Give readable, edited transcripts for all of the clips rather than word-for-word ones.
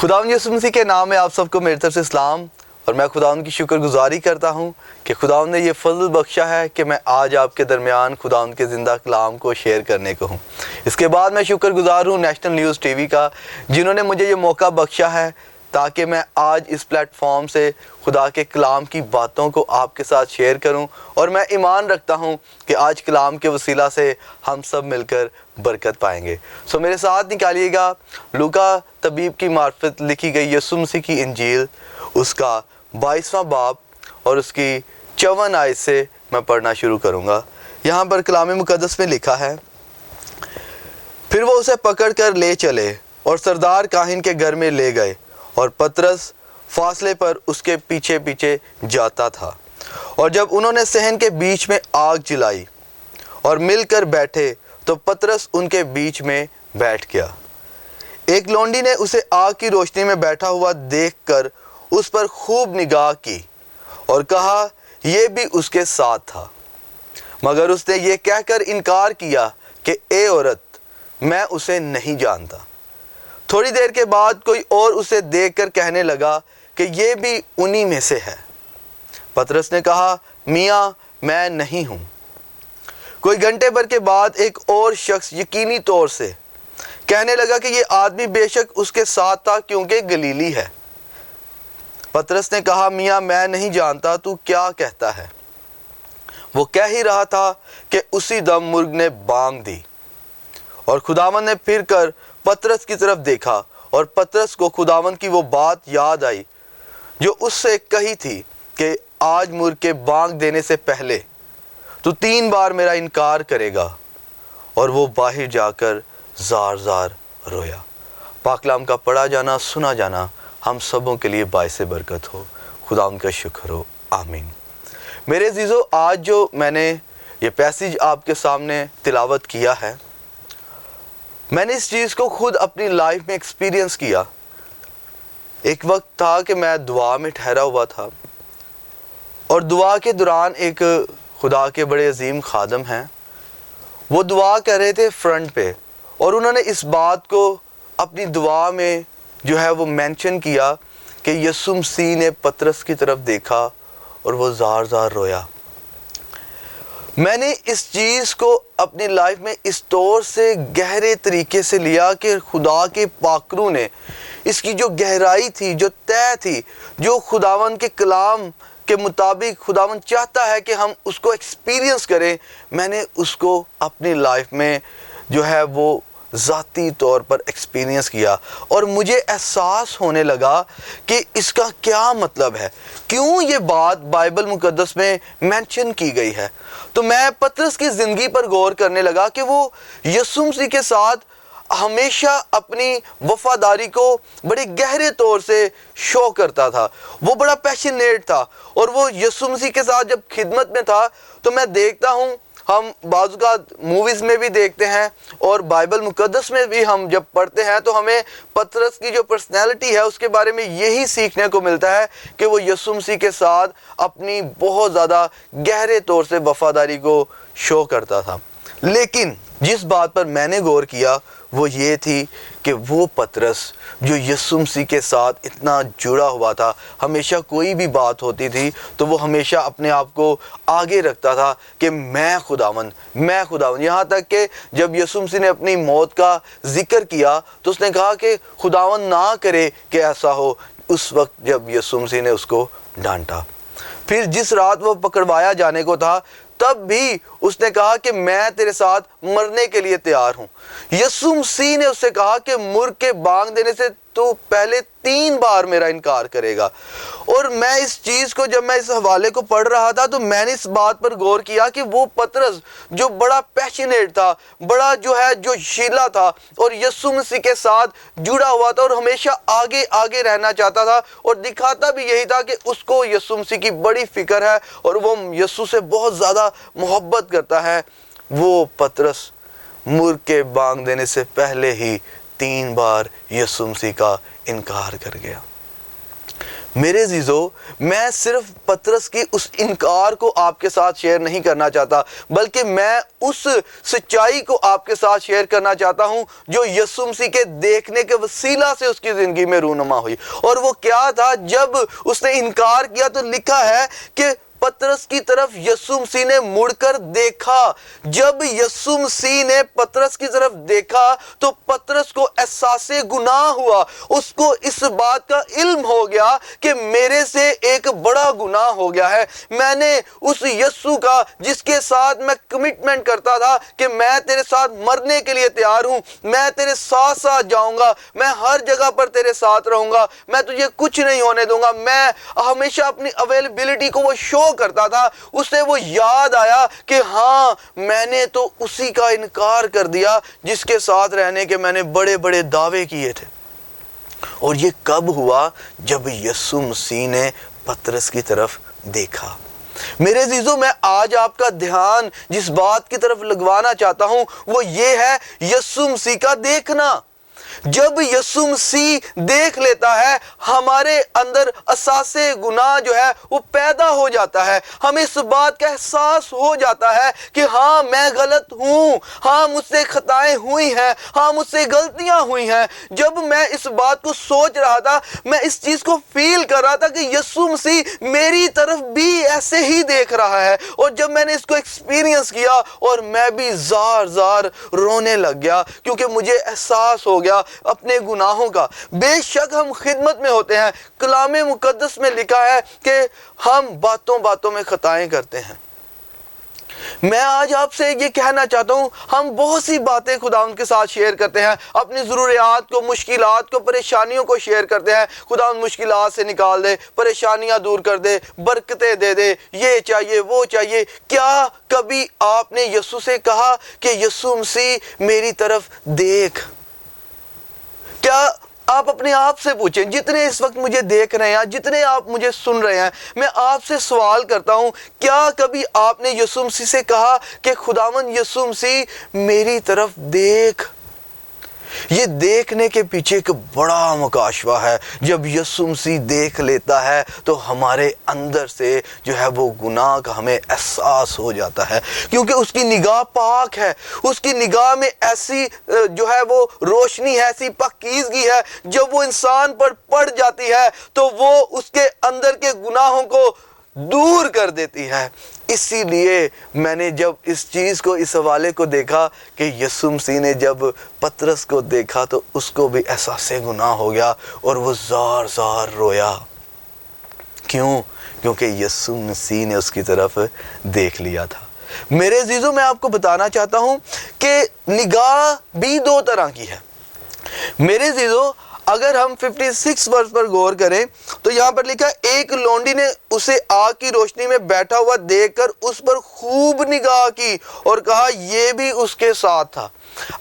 खुदावंद यीशु मसीह के नाम में आप सबको मेरी तरफ से सलाम। और मैं खुदावंद की शुक्रगुजारी करता हूँ कि खुदावंद ने ये फजल बख्शा है कि मैं आज आपके दरमियान खुदावंद के ज़िंदा कलाम को शेयर करने को हूँ। इसके बाद मैं शुक्रगुजार हूँ नेशनल न्यूज़ टीवी का, जिन्होंने मुझे ये मौका बख्शा है ताकि मैं आज इस प्लेटफॉर्म से खुदा के कलाम की बातों को आपके साथ शेयर करूं। और मैं ईमान रखता हूं कि आज कलाम के वसीला से हम सब मिलकर बरकत पाएंगे। सो मेरे साथ निकालिएगा लूका तबीब की मार्फत लिखी गई यीशु मसीह की इंजील, उसका 22वां बाब और उसकी 54 आयत से मैं पढ़ना शुरू करूँगा। यहाँ पर कलाम मुक़द्दस में लिखा है, फिर वो उसे पकड़ कर ले चले और सरदार काहिन के घर में ले गए, और पतरस फासले पर उसके पीछे पीछे जाता था। और जब उन्होंने सहन के बीच में आग जलाई और मिलकर बैठे तो पतरस उनके बीच में बैठ गया। एक लौंडी ने उसे आग की रोशनी में बैठा हुआ देखकर उस पर खूब निगाह की और कहा यह भी उसके साथ था, मगर उसने ये कहकर इनकार किया कि ए औरत, मैं उसे नहीं जानता। थोड़ी देर के बाद कोई और उसे देखकर कहने लगा कि ये भी उन्हीं में से है। पतरस ने कहा, मियाँ, मैं नहीं हूँ। कोई घंटे भर के बाद एक और शख्स यकीनी तौर से कहने लगा कि ये आदमी बेशक उसके साथ था, क्योंकि गलीली है। पतरस ने कहा, मियाँ, मैं नहीं जानता, तू क्या कहता है? वो कह ही रहा था कि उसी दम मुर्ग ने बांग दी। और खुदावंद ने फिर कर पतरस की तरफ देखा, और पतरस को खुदावंद की वो बात याद आई जो उससे कही थी कि आज मुर्ग के बांग देने से पहले तू 3 बार मेरा इनकार करेगा। और वो बाहर जाकर जार जार रोया। पाकलाम का पढ़ा जाना, सुना जाना हम सबों के लिए बाइस बरकत हो। खुदावंद का शुक्र हो, आमीन। मेरे अजीज़ों, आज जो मैंने ये पैसेज आपके सामने तिलावत किया है, मैंने इस चीज़ को खुद अपनी लाइफ में एक्सपीरियंस किया। एक वक्त था कि मैं दुआ में ठहरा हुआ था, और दुआ के दौरान एक खुदा के बड़े अजीम खादम हैं, वो दुआ कर रहे थे फ्रंट पे, और उन्होंने इस बात को अपनी दुआ में जो है वो मेंशन किया कि यीशु मसीह ने पतरस की तरफ देखा और वो जार जार रोया। मैंने इस चीज़ को अपनी लाइफ में इस तौर से गहरे तरीके से लिया कि खुदा के पाकरू ने इसकी जो गहराई थी, जो तय थी, जो खुदावंद के कलाम के मुताबिक खुदावंद चाहता है कि हम उसको एक्सपीरियंस करें, मैंने उसको अपनी लाइफ में जो है वो ज़ाती तौर पर एक्सपीरियंस किया। और मुझे एहसास होने लगा कि इसका क्या मतलब है, क्यों ये बात बाइबल मुक़द्दस में मेंशन की गई है। तो मैं पतरस की ज़िंदगी पर गौर करने लगा कि वो यीशु मसीह के साथ हमेशा अपनी वफादारी को बड़े गहरे तौर से शो करता था। वो बड़ा पैशनेट था, और वो यीशु मसीह के साथ जब खिदमत में था तो मैं देखता हूँ, हम बाज़ का मूवीज़ में भी देखते हैं और बाइबल मुक़द्दस में भी हम जब पढ़ते हैं तो हमें पतरस की जो पर्सनैलिटी है उसके बारे में यही सीखने को मिलता है कि वो यीशु मसीह के साथ अपनी बहुत ज़्यादा गहरे तौर से वफादारी को शो करता था। लेकिन जिस बात पर मैंने गौर किया वो ये थी कि वो पतरस जो यीशु मसीह के साथ इतना जुड़ा हुआ था, हमेशा कोई भी बात होती थी तो वो हमेशा अपने आप को आगे रखता था कि मैं खुदावंद। यहाँ तक कि जब यीशु मसीह ने अपनी मौत का जिक्र किया तो उसने कहा कि खुदावंद ना करे कि ऐसा हो। उस वक्त जब यीशु मसीह ने उसको डांटा, फिर जिस रात वो पकड़वाया जाने को था तब भी उसने कहा कि मैं तेरे साथ मरने के लिए तैयार हूँ। यीशु मसीह ने उससे कहा कि मुर्ग के बांग देने से तू पहले 3 बार मेरा इनकार करेगा। और मैं इस चीज़ को जब मैं इस हवाले को पढ़ रहा था तो मैंने इस बात पर गौर किया कि वो पतरस जो बड़ा पैशनेट था, बड़ा जो है जो शीला था और यीशु मसीह के साथ जुड़ा हुआ था और हमेशा आगे आगे रहना चाहता था, और दिखाता भी यही था कि उसको यीशु मसीह की बड़ी फिक्र है और वो यीशु से बहुत ज़्यादा मोहब्बत करता है। वो पतरस मुर्ग के बांग देने से पहले ही 3 बार यीशु मसीह का इनकार कर गया। میرے عزیزو، میں صرف پطرس کی اس انکار کو آپ کے ساتھ شیئر نہیں کرنا چاہتا، بلکہ میں اس سچائی کو آپ کے ساتھ شیئر کرنا چاہتا ہوں جو یسوع مسیح کے دیکھنے کے وسیلہ سے اس کی زندگی میں رونما ہوئی۔ اور وہ کیا تھا؟ جب اس نے انکار کیا تو لکھا ہے کہ پطرس کی طرف یسوع مسیح نے مڑ کر دیکھا۔ جب یسوع مسیح نے پطرس کی طرف دیکھا تو پطرس کو احساس گناہ ہوا، اس کو اس بات کا علم ہو گیا کہ میرے سے ایک بڑا گناہ ہو گیا ہے۔ میں نے اس یسوع کا جس کے ساتھ میں کمٹمنٹ کرتا تھا کہ میں تیرے ساتھ مرنے کے لیے تیار ہوں، میں تیرے ساتھ ساتھ جاؤں گا، میں ہر جگہ پر تیرے ساتھ رہوں گا، میں تجھے کچھ نہیں ہونے دوں گا، میں ہمیشہ اپنی اویلیبلٹی کو وہ شو کرتا تھا۔ اسے وہ یاد آیا کہ ہاں، میں نے تو اسی کا انکار کر دیا جس کے ساتھ رہنے کے میں نے بڑے بڑے دعوے کیے تھے۔ اور یہ کب ہوا؟ جب یسوع مسیح نے پطرس کی طرف دیکھا۔ میرے عزیزو، میں آج آپ کا دھیان جس بات کی طرف لگوانا چاہتا ہوں وہ یہ ہے یسوع مسیح کا دیکھنا۔ جب یسوع مسیح دیکھ لیتا ہے، ہمارے اندر احساس گناہ جو ہے وہ پیدا ہو جاتا ہے۔ ہمیں اس بات کا احساس ہو جاتا ہے کہ ہاں، میں غلط ہوں، ہاں مجھ سے خطائیں ہوئی ہیں، ہاں مجھ سے غلطیاں ہوئی ہیں۔ جب میں اس بات کو سوچ رہا تھا، میں اس چیز کو فیل کر رہا تھا کہ یسوع مسیح میری طرف بھی ایسے ہی دیکھ رہا ہے۔ اور جب میں نے اس کو ایکسپیرینس کیا اور میں بھی زار زار رونے لگ گیا، کیونکہ مجھے احساس ہو گیا اپنے گناہوں کا۔ بے شک ہم خدمت میں ہوتے ہیں، کلام مقدس میں لکھا ہے کہ ہم باتوں باتوں میں خطائیں کرتے ہیں۔ میں آج آپ سے یہ کہنا چاہتا ہوں، ہم بہت سی باتیں خداوند کے ساتھ شیئر کرتے ہیں، اپنی ضروریات کو، مشکلات کو، پریشانیوں کو شیئر کرتے ہیں۔ خداوند مشکلات سے نکال دے، پریشانیاں دور کر دے، برکتیں دے دے، یہ چاہیے وہ چاہیے۔ کیا کبھی آپ نے یسوع سے کہا کہ یسوع مسیح میری طرف دیکھ؟ کیا آپ اپنے آپ سے پوچھیں، جتنے اس وقت مجھے دیکھ رہے ہیں، جتنے آپ مجھے سن رہے ہیں، میں آپ سے سوال کرتا ہوں، کیا کبھی آپ نے یسوع مسیح سے کہا کہ خداوند یسوع مسیح میری طرف دیکھ؟ یہ دیکھنے کے پیچھے ایک بڑا مکاشفہ ہے۔ جب یسوع مسیح دیکھ لیتا ہے تو ہمارے اندر سے جو ہے وہ گناہ کا ہمیں احساس ہو جاتا ہے، کیونکہ اس کی نگاہ پاک ہے، اس کی نگاہ میں ایسی جو ہے وہ روشنی ہے، ایسی پاکیزگی ہے، جب وہ انسان پر پڑ جاتی ہے تو وہ اس کے اندر کے گناہوں کو دور کر دیتی ہے۔ اسی لیے میں نے جب اس چیز کو، اس حوالے کو دیکھا کہ یسوع مسیح نے جب پطرس کو دیکھا تو اس کو بھی احساس گناہ ہو گیا اور وہ زار زار رویا۔ کیوں؟ کیونکہ یسوع مسیح نے اس کی طرف دیکھ لیا تھا۔ میرے عزیزوں، میں آپ کو بتانا چاہتا ہوں کہ نگاہ بھی دو طرح کی ہے۔ میرے عزیزوں، اگر ہم 56 ورس پر غور کریں تو یہاں پر لکھا ہے، ایک لونڈی نے اسے آگ کی روشنی میں بیٹھا ہوا دیکھ کر اس پر خوب نگاہ کی اور کہا یہ بھی اس کے ساتھ تھا۔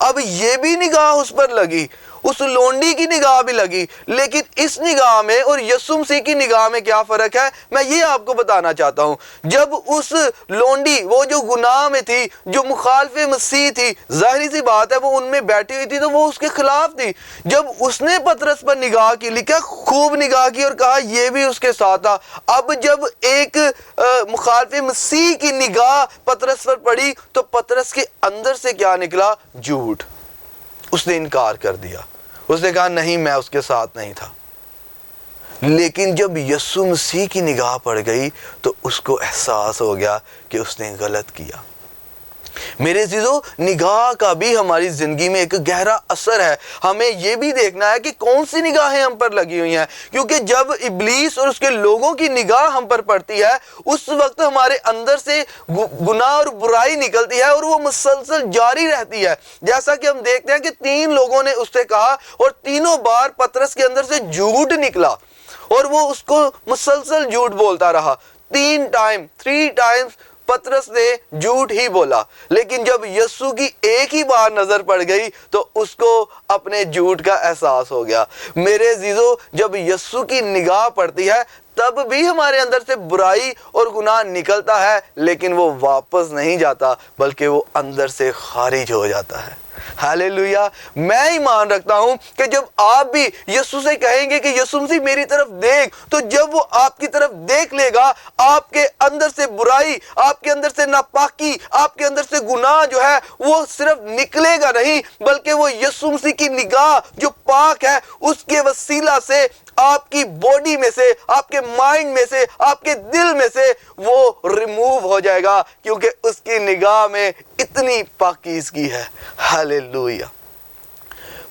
اب یہ بھی نگاہ اس پر لگی، اس لونڈی کی نگاہ بھی لگی، لیکن اس نگاہ میں اور یسوع مسیح کی نگاہ میں کیا فرق ہے، میں یہ آپ کو بتانا چاہتا ہوں۔ جب اس لونڈی، وہ جو گناہ میں تھی، جو مخالف مسیح تھی، ظاہری سی بات ہے وہ ان میں بیٹھی ہوئی تھی تو وہ اس کے خلاف تھی۔ جب اس نے پطرس پر نگاہ کی، لکھا خوب نگاہ کی اور کہا یہ بھی اس کے ساتھ تھا۔ اب جب ایک مخالف مسیح کی نگاہ پطرس پر پڑی تو پطرس کے اندر سے کیا نکلا؟ جھوٹ۔ اس نے انکار کر دیا، اس نے کہا نہیں، میں اس کے ساتھ نہیں تھا۔ لیکن جب یسوع مسیح کی نگاہ پڑ گئی تو اس کو احساس ہو گیا کہ اس نے غلط کیا۔ میرے عزیزو، نگاہ کا بھی ہماری زندگی میں ایک گہرا اثر ہے۔ ہمیں یہ بھی دیکھنا ہے کہ کون سی نگاہیں ہم پر لگی ہوئی ہیں، کیونکہ جب ابلیس اور اس کے لوگوں کی نگاہ ہم پر پڑتی ہے اس وقت ہمارے اندر سے گناہ اور برائی نکلتی ہے اور وہ مسلسل جاری رہتی ہے۔ جیسا کہ ہم دیکھتے ہیں کہ 3 لوگوں نے اس سے کہا اور تینوں بار پطرس کے اندر سے جھوٹ نکلا اور وہ اس کو مسلسل جھوٹ بولتا رہا۔ 3 ٹائمز پطرس نے جھوٹ ہی بولا، لیکن جب یسوع کی ایک ہی بار نظر پڑ گئی تو اس کو اپنے جھوٹ کا احساس ہو گیا۔ میرے عزیزو، جب یسوع کی نگاہ پڑتی ہے تب بھی ہمارے اندر سے برائی اور گناہ نکلتا ہے، لیکن وہ واپس نہیں جاتا بلکہ وہ اندر سے خارج ہو جاتا ہے۔ हालेलुया। मैं ईमान रखता हूं कि जब आप भी यीशु से कहेंगे कि यीशु मसीह मेरी तरफ देख, तो जब वो आपकी तरफ देख लेगा, आपके अंदर से बुराई, आपके अंदर से नापाकी, आपके अंदर से गुनाह जो है वो सिर्फ निकलेगा नहीं, बल्कि वो यीशु मसीह की निगाह जो पाक है उसके वसीला से आपकी बॉडी में से, आपके माइंड में से, आपके दिल में से वो रिमूव हो जाएगा, क्योंकि उसकी निगाह में इतनी पाकीज़गी है। हालेलुया।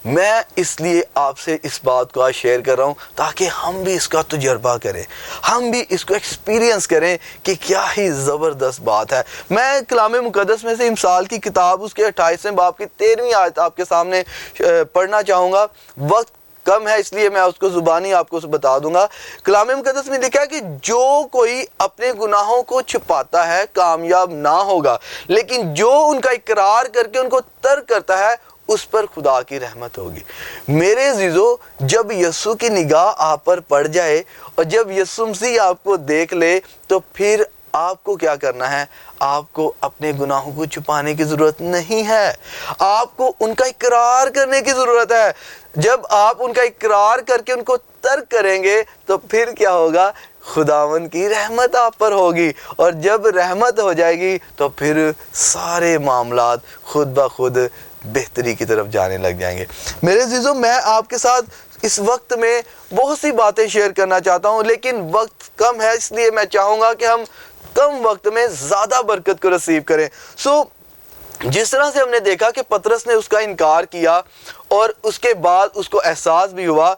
मैं इसलिए आपसे इस बात को आज शेयर कर रहा हूँ ताकि हम भी इसका तजुर्बा करें, हम भी इसको एक्सपीरियंस करें कि क्या ही ज़बरदस्त बात है। मैं कलाम मुक़द्दस में से इमसाल की किताब उसके 28वें बाब की 13वीं आयत आपके सामने पढ़ना चाहूँगा। वक्त कम है इसलिए मैं उसको ज़ुबानी आपको बता दूंगा। कलाम मुक़द्दस में लिखा है कि जो कोई अपने गुनाहों को छुपाता है कामयाब ना होगा, लेकिन जो उनका इकरार करके उनको तर्क करता है उस पर खुदा की रहमत होगी। मेरे अज़ीज़ों, जब यीशु की निगाह आप पर पड़ जाए और जब यीशु मसीह आपको देख ले, तो फिर आपको क्या करना है? आपको अपने गुनाहों को छुपाने की ज़रूरत नहीं है, आपको उनका इकरार करने की ज़रूरत है। जब आप उनका इकरार करके उनको तर्क करेंगे तो फिर क्या होगा? खुदावन की रहमत आप पर होगी, और जब रहमत हो जाएगी तो फिर सारे मामलात खुद ब खुद बेहतरी की तरफ जाने लग जाएंगे। मेरे अज़ीज़ों, मैं आपके साथ इस वक्त में बहुत सी बातें शेयर करना चाहता हूँ, लेकिन वक्त कम है, इसलिए मैं चाहूँगा कि हम कम वक्त में ज़्यादा बरकत को रिसीव करें। जिस तरह से हमने देखा कि पतरस ने उसका इनकार किया और उसके बाद उसको एहसास भी हुआ,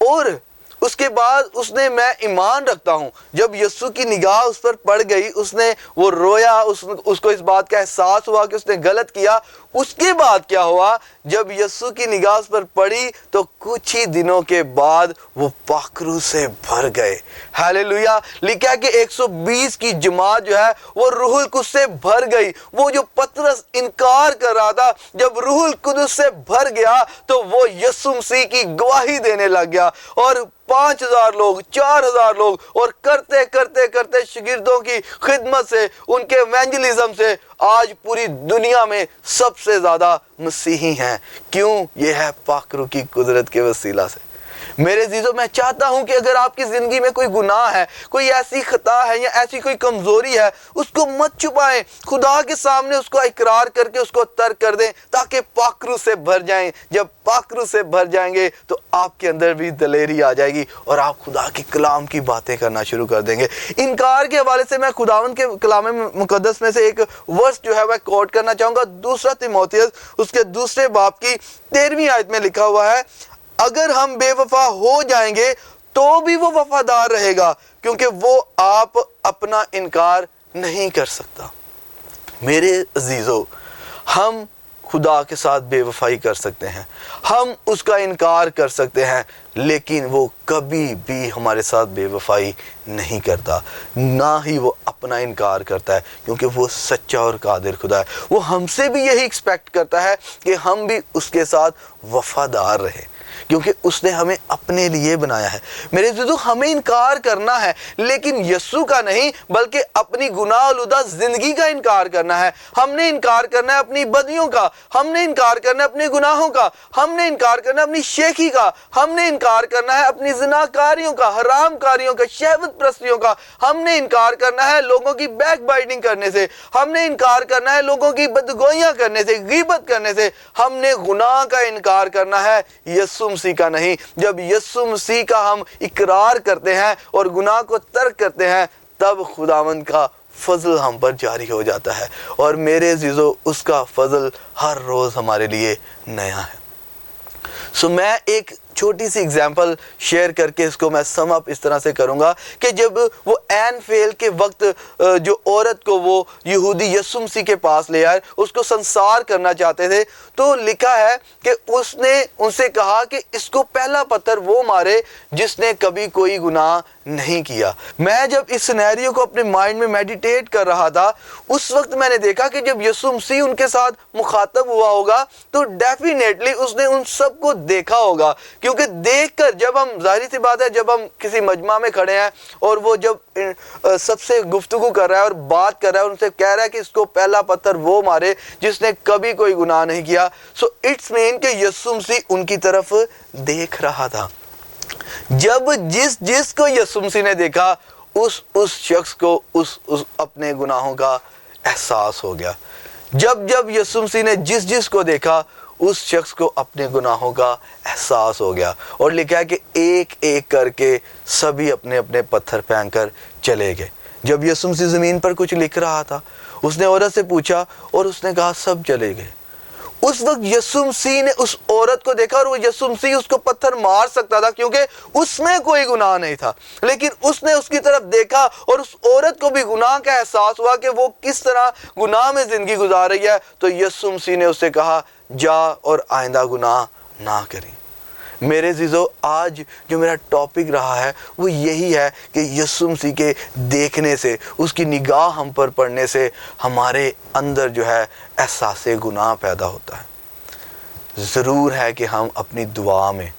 और उसके बाद उसने, मैं ईमान रखता हूँ, जब यीशु की निगाह उस पर पड़ गई, उसने वो रोया, उसको इस बात का एहसास हुआ कि उसने गलत किया। उसके बाद क्या हुआ? जब यीशु की निगाह उस पर पड़ी तो कुछ ही दिनों के बाद वो पाखरू से भर गए। हालेलुया। लिखा है कि 120 की जमात जो है वो रूहुल कुदस से भर गई। वो जो पतरस इनकार कर रहा था, जब रूहुल कुदस से भर गया तो वो यीशु मसीह की गवाही देने लग गया, और 5000 लोग, 4000 लोग, और करते करते करते शागिर्दों की खिदमत से, उनके एवेंजलिज्म से आज पूरी दुनिया में सबसे ज़्यादा मसीही हैं। क्यों? ये है पाकरू की कुदरत के वसीला से। मेरे अज़ीज़ों, मैं चाहता हूं कि अगर आपकी ज़िंदगी में कोई गुनाह है, कोई ऐसी खता है या ऐसी कोई कमज़ोरी है, उसको मत छुपाएं, खुदा के सामने उसको इकरार करके उसको तर्क कर दें, ताकि पाकरू से भर जाएं। जब पाकरू से भर जाएंगे तो आपके अंदर भी दलेरी आ जाएगी और आप खुदा के कलाम की बातें करना शुरू कर देंगे। इनकार के हवाले से मैं खुदावंद के कलाम मुक़द्दस में से एक वर्स जो है वह कोट करना चाहूँगा। 2 तीमुथियुस उसके 2 बाब की 13वीं आयत में लिखा हुआ है, अगर हम बेवफा हो जाएंगे तो भी वो वफादार रहेगा, क्योंकि वो आप अपना इनकार नहीं कर सकता। मेरे अजीजों, हम खुदा के साथ बेवफाई कर सकते हैं, हम उसका इनकार कर सकते हैं, लेकिन वो कभी भी हमारे साथ बेवफाई नहीं करता, ना ही वो अपना इनकार करता है, क्योंकि वो सच्चा और कादिर खुदा है। वो हमसे भी यही एक्सपेक्ट करता है कि हम भी उसके साथ वफादार रहें, क्योंकि उसने हमें अपने लिए बनाया है। मेरे अज़ीज़ों, हमें इनकार करना है, लेकिन यीशु का नहीं, बल्कि अपनी गुनाह-आलूदा ज़िंदगी का इनकार करना है। हमने इनकार करना है अपनी बदियों का, हमने इनकार करना है अपने गुनाहों का, हमने इनकार करना है अपनी शेखी का, हमने इनकार करना है अपनी ज़िनाकारियों का, हराम कारियों का, शहवत प्रस्तियों का, हमने इनकार करना है लोगों की बैक बाइटिंग करने से, हमने इनकार करना है लोगों की बदगोइयाँ करने से, गीबत करने से। हमने गुनाह का इनकार करना है, यीशु मसीह का नहीं। जब यीशु मसीह का हम इकरार करते हैं और गुनाह को तर्क करते हैं, तब खुदावंद का फजल हम पर जारी हो जाता है। और मेरे अज़ीज़ों, उसका फजल हर रोज़ हमारे लिए नया है। मैं एक छोटी सी एग्जाम्पल शेयर करके इसको मैं सम अप इस तरह से करूँगा कि जब वो ऐन फेल के वक्त जो औरत को वो यहूदी यीशु मसीह के पास ले आए, उसको संसार करना चाहते थे, तो लिखा है कि उसने उनसे कहा कि इसको पहला पत्थर वो मारे जिसने कभी कोई गुनाह नहीं किया। मैं जब इस सिनेरियो को अपने माइंड में मेडिटेट कर रहा था, उस वक्त मैंने देखा कि जब यीशु मसीह उनके साथ मुखातब हुआ होगा तो डेफिनेटली उसने उन सबको देखा होगा کیونکہ دیکھ کر جب ہم، ظاہری سی بات ہے، جب ہم کسی مجمع میں کھڑے ہیں اور وہ جب سب سے گفتگو کر رہا ہے اور بات کر رہا ہے، ان سے کہہ رہا ہے کہ اس کو پہلا پتھر وہ مارے جس نے کبھی کوئی گناہ نہیں کیا، سو اٹس مین کہ یسوع مسیح ان کی طرف دیکھ رہا تھا۔ جب جس کو یسوع مسیح نے دیکھا، اس شخص کو اس اپنے گناہوں کا احساس ہو گیا۔ جب یسوع مسیح نے جس کو دیکھا، اس شخص کو اپنے گناہوں کا احساس ہو گیا، اور لکھا ہے کہ ایک ایک کر کے سبھی اپنے اپنے پتھر پھینک کر چلے گئے۔ جب یسوع مسیح زمین پر کچھ لکھ رہا تھا، اس نے عورت سے پوچھا اور اس نے کہا سب چلے گئے۔ اس وقت یسوع مسیح نے اس عورت کو دیکھا، اور وہ یسوع مسیح اس کو پتھر مار سکتا تھا کیونکہ اس میں کوئی گناہ نہیں تھا، لیکن اس نے اس کی طرف دیکھا اور اس عورت کو بھی گناہ کا احساس ہوا کہ وہ کس طرح گناہ میں زندگی گزار رہی ہے، تو یسوع مسیح نے اسے کہا جا اور آئندہ گناہ نہ کریں۔ میرے عزیزو، آج جو میرا ٹاپک رہا ہے وہ یہی ہے کہ یسوع مسیح کے دیکھنے سے، اس کی نگاہ ہم پر پڑنے سے ہمارے اندر جو ہے احساس گناہ پیدا ہوتا ہے۔ ضرور ہے کہ ہم اپنی دعا میں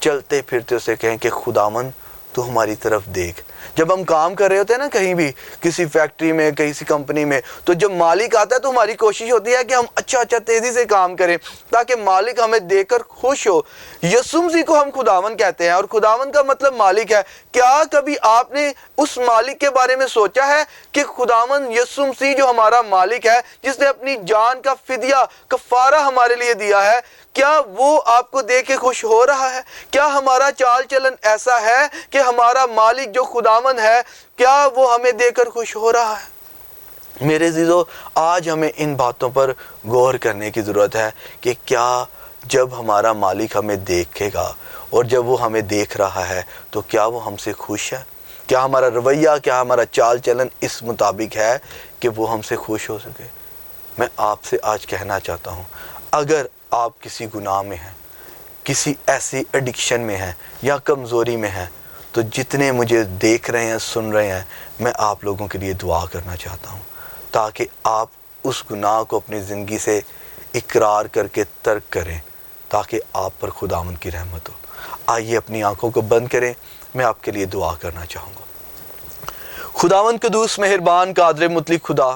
چلتے پھرتے اسے کہیں کہ خداوند تو ہماری طرف دیکھ۔ جب ہم کام کر رہے ہوتے ہیں نا، کہیں بھی کسی فیکٹری میں، کسی کمپنی میں، تو جب مالک آتا ہے تو ہماری کوشش ہوتی ہے کہ ہم اچھا تیزی سے کام کریں تاکہ مالک ہمیں دیکھ کر خوش ہو۔ یسوع مسیح کو ہم خداوند کہتے ہیں، اور خداوند کا مطلب مالک ہے۔ کیا کبھی آپ نے اس مالک کے بارے میں سوچا ہے کہ خداوند یسوع مسیح جو ہمارا مالک ہے، جس نے اپنی جان کا فدیہ، کفارہ ہمارے لیے دیا ہے، کیا وہ آپ کو دیکھ کے خوش ہو رہا ہے؟ کیا ہمارا چال چلن ایسا ہے کہ ہمارا مالک جو خداوند ہے، کیا وہ ہمیں دیکھ کر خوش ہو رہا ہے؟ میرے عزیزو، آج ہمیں ان باتوں پر غور کرنے کی ضرورت ہے کہ کیا جب ہمارا مالک ہمیں دیکھے گا اور جب وہ ہمیں دیکھ رہا ہے تو کیا وہ ہم سے خوش ہے؟ کیا ہمارا رویہ، کیا ہمارا چال چلن اس مطابق ہے کہ وہ ہم سے خوش ہو سکے؟ میں آپ سے آج کہنا چاہتا ہوں، اگر آپ کسی گناہ میں ہیں، کسی ایسی ایڈکشن میں ہیں یا کمزوری میں ہیں، تو جتنے مجھے دیکھ رہے ہیں، سن رہے ہیں، میں آپ لوگوں کے لیے دعا کرنا چاہتا ہوں تاکہ آپ اس گناہ کو اپنی زندگی سے اقرار کر کے ترک کریں، تاکہ آپ پر خداوند کی رحمت ہو۔ آئیے اپنی آنکھوں کو بند کریں، میں آپ کے لیے دعا کرنا چاہوں گا۔ خداوند قدوس، مہربان، قادر مطلق خدا،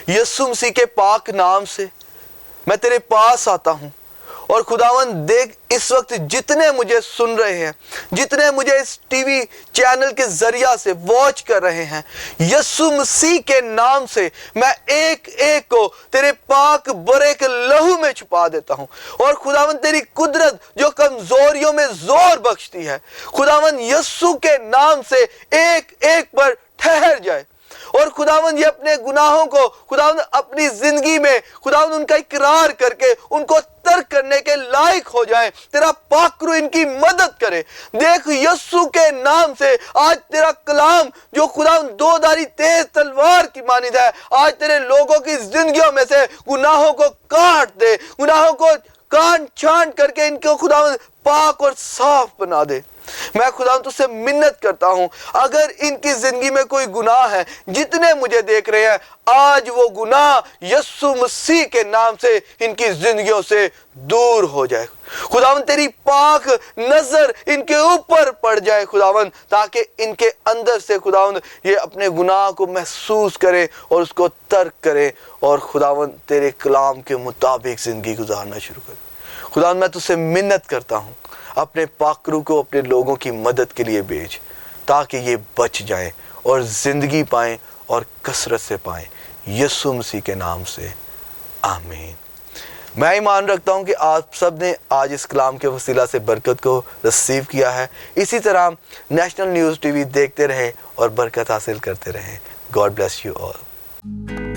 یسوع مسیح کے پاک نام سے میں تیرے پاس آتا ہوں، اور خداوند دیکھ اس وقت جتنے مجھے سن رہے ہیں، جتنے مجھے اس ٹی وی چینل کے ذریعہ سے واچ کر رہے ہیں، یسوع مسیح کے نام سے میں ایک ایک کو تیرے پاک برے کے لہو میں چھپا دیتا ہوں، اور خداوند تیری قدرت جو کمزوریوں میں زور بخشتی ہے، خداوند یسوع کے نام سے ایک ایک پر ٹھہر جائے، اور خداوند یہ اپنے گناہوں کو خداوند اپنی زندگی میں خداوند ان کا اقرار کر کے ان کو ترک کرنے کے لائق ہو جائیں۔ تیرا پاک روح ان کی مدد کرے۔ دیکھ یسوع کے نام سے آج تیرا کلام جو خداوند دو دھاری تیز تلوار کی مانند ہے، آج تیرے لوگوں کی زندگیوں میں سے گناہوں کو کاٹ دے، گناہوں کو کانٹ چھانٹ کر کے ان کو خداوند پاک اور صاف بنا دے۔ میں خداوند تجھ سے منت کرتا ہوں، اگر ان کی زندگی میں کوئی گناہ ہے، جتنے مجھے دیکھ رہے ہیں، آج وہ گناہ یسوع مسیح کے نام سے ان کی زندگیوں سے دور ہو جائے۔ خداوند تیری پاک نظر ان کے اوپر پڑ جائے خداوند، تاکہ ان کے اندر سے خداوند یہ اپنے گناہ کو محسوس کرے اور اس کو ترک کرے، اور خداوند تیرے کلام کے مطابق زندگی گزارنا شروع کرے۔ خداوند میں تجھ سے منت کرتا ہوں، اپنے پاک روح کو اپنے لوگوں کی مدد کے لیے بھیج، تاکہ یہ بچ جائیں اور زندگی پائیں اور کثرت سے پائیں، یسوع مسیح کے نام سے آمین۔ میں ایمان رکھتا ہوں کہ آپ سب نے آج اس کلام کے وسیلہ سے برکت کو رسیو کیا ہے۔ اسی طرح نیشنل نیوز ٹی وی دیکھتے رہیں اور برکت حاصل کرتے رہیں۔ God bless you all.